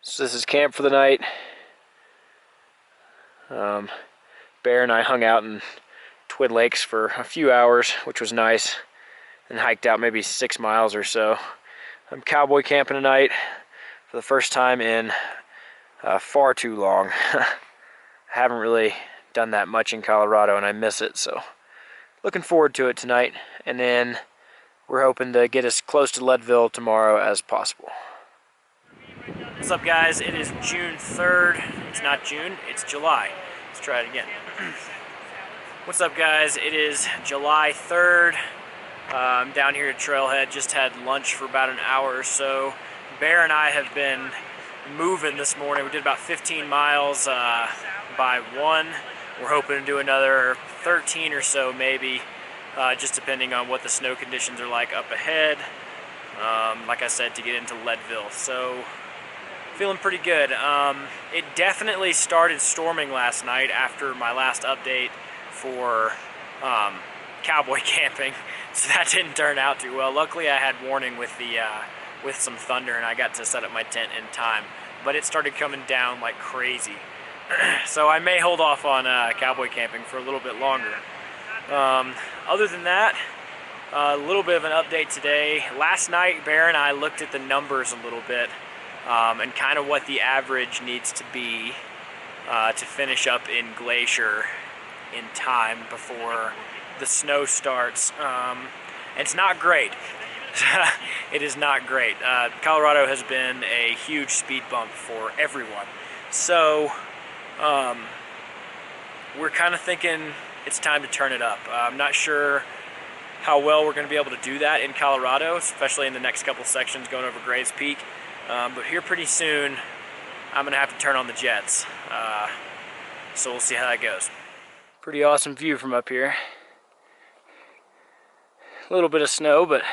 So this is camp for the night. Bear and I hung out in Twin Lakes for a few hours, which was nice, and hiked out maybe 6 miles or so. I'm cowboy camping tonight for the first time in far too long. I haven't really done that much in Colorado, and I miss it, so looking forward to it tonight. And then we're hoping to get as close to Leadville tomorrow as possible. What's up, guys? It is June 3rd. It's not June, it's July. Let's try it again. What's up, guys? It is July 3rd. I'm down here at Trailhead. Just had lunch for about an hour or so. Bear and I have been moving this morning. We did about 15 miles by 1. We're hoping to do another 13 or so maybe, just depending on what the snow conditions are like up ahead. Like I said, to get into Leadville. So feeling pretty good. It definitely started storming last night after my last update for cowboy camping, so that didn't turn out too well. Luckily I had warning with the with some thunder, and I got to set up my tent in time, but it started coming down like crazy. So I may hold off on cowboy camping for a little bit longer. Other than that, a little bit of an update today. Last night Bear and I looked at the numbers a little bit, and kind of what the average needs to be to finish up in Glacier in time before the snow starts. It's not great. It is not great. Colorado has been a huge speed bump for everyone. So we're kind of thinking it's time to turn it up. I'm not sure how well we're going to be able to do that in Colorado, especially in the next couple sections going over Gray's Peak. But here pretty soon, I'm going to have to turn on the jets. So we'll see how that goes. Pretty awesome view from up here. A little bit of snow, but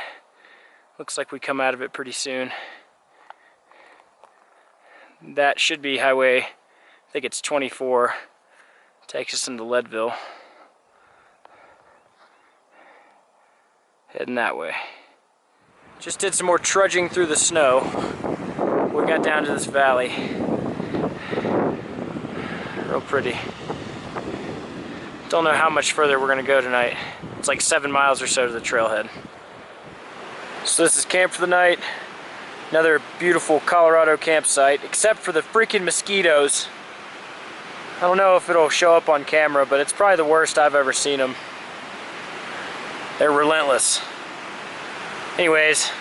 looks like we come out of it pretty soon. That should be highway, I think it's 24, takes us into Leadville. Heading that way. Just did some more trudging through the snow. We got down to this valley. Real pretty. Don't know how much further we're going to go tonight. It's like 7 miles or so to the trailhead. So this is camp for the night. Another beautiful Colorado campsite, except for the freaking mosquitoes. I don't know if it'll show up on camera, but it's probably the worst I've ever seen them. They're relentless. Anyways,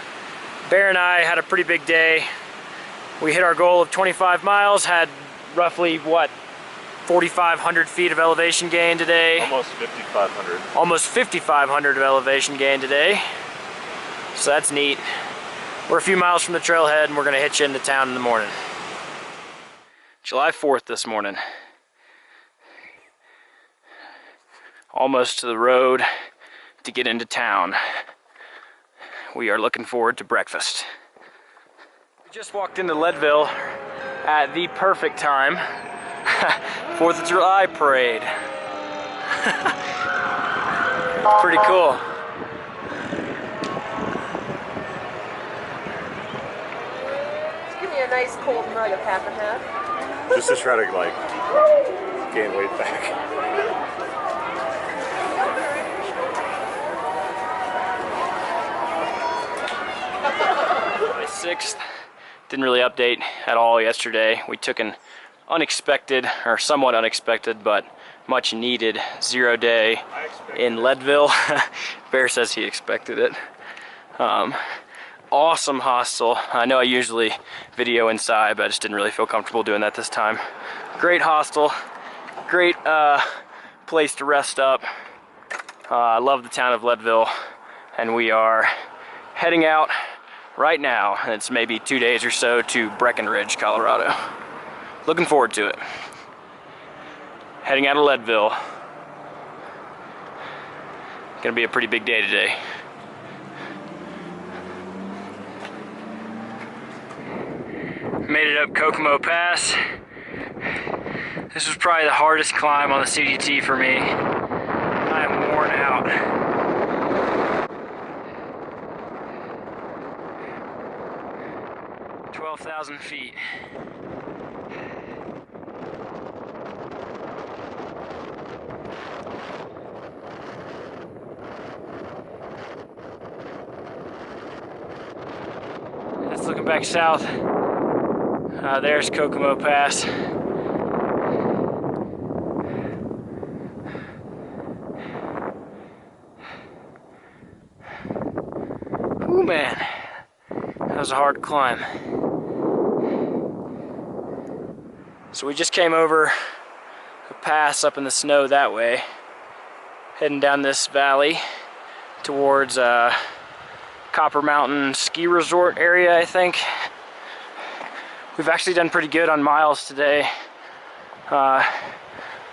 Bear and I had a pretty big day. We hit our goal of 25 miles, had roughly, what, 4,500 feet of elevation gain today. Almost 5,500. Almost 5,500 of elevation gain today. So that's neat. We're a few miles from the trailhead, and we're gonna hitch into town in the morning. July 4th this morning. Almost to the road to get into town. We are looking forward to breakfast. We just walked into Leadville at the perfect time. 4th of July parade. Pretty cool. Just give me a nice cold mug of half and half. Just to try to like gain weight back. July 6th. Didn't really update at all yesterday. We took an unexpected, or somewhat unexpected, but much needed 0 day in Leadville. Bear says he expected it. Awesome hostel. I know I usually video inside, but I just didn't really feel comfortable doing that this time. Great hostel, great place to rest up. I love the town of Leadville, and we are heading out right now. It's maybe 2 days or so to Breckenridge, Colorado. Looking forward to it. Heading out of Leadville. Gonna be a pretty big day today. Made it up Kokomo Pass. This was probably the hardest climb on the CDT for me. I am worn out. 12 12,000 feet. That's looking back south. There's Kokomo Pass. Ooh, man, that was a hard climb. So we just came over a pass up in the snow that way, heading down this valley towards Copper Mountain Ski Resort area, I think. We've actually done pretty good on miles today.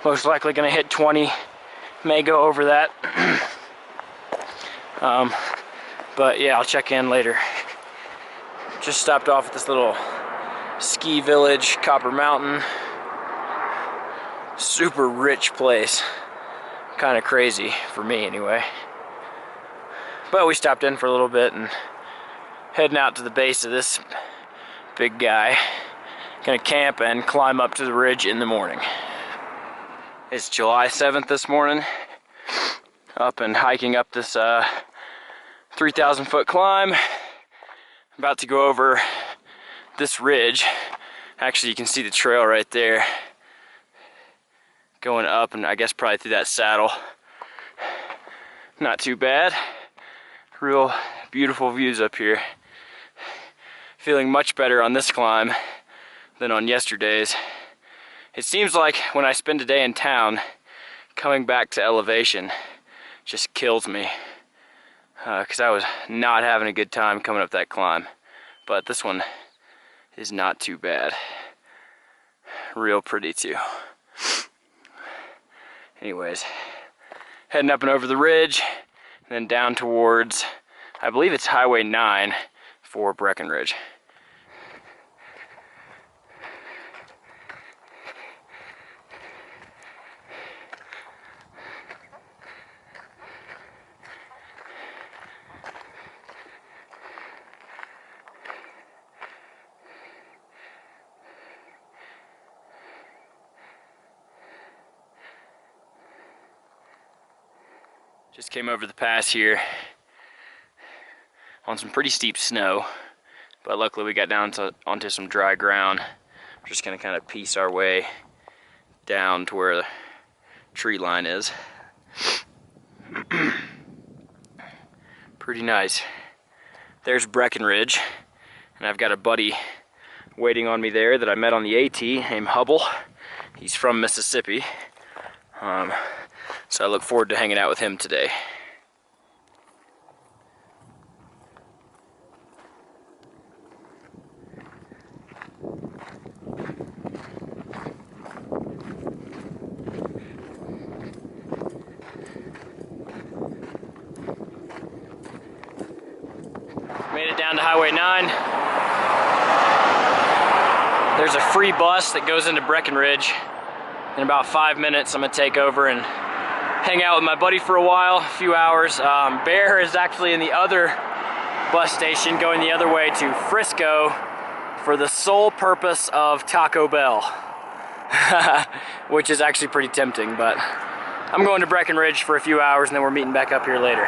Most likely gonna hit 20, may go over that. But yeah, I'll check in later. Just stopped off at this little ski village, Copper Mountain. Super rich place. Kind of crazy for me anyway. But we stopped in for a little bit and heading out to the base of this big guy. Gonna camp and climb up to the ridge in the morning. It's July 7th this morning. Up and hiking up this 3,000 foot climb. About to go over this ridge. Actually, you can see the trail right there. Going up and I guess probably through that saddle. Not too bad. Real beautiful views up here. Feeling much better on this climb than on yesterday's. It seems like when I spend a day in town, coming back to elevation just kills me. Because I was not having a good time coming up that climb. But this one is not too bad. Real pretty too. Anyways, heading up and over the ridge, and then down towards, I believe it's Highway 9 for Breckenridge. Just came over the pass here on some pretty steep snow, but luckily we got down onto some dry ground. We're just gonna kind of piece our way down to where the tree line is. Pretty nice. There's Breckenridge, and I've got a buddy waiting on me there that I met on the AT named Hubble. He's from Mississippi. So I look forward to hanging out with him today. Made it down to Highway 9. There's a free bus that goes into Breckenridge. In about 5 minutes, I'm gonna take over and hang out with my buddy for a while, a few hours. Bear is actually in the other bus station going the other way to Frisco for the sole purpose of Taco Bell. Which is actually pretty tempting, but I'm going to Breckenridge for a few hours and then we're meeting back up here later.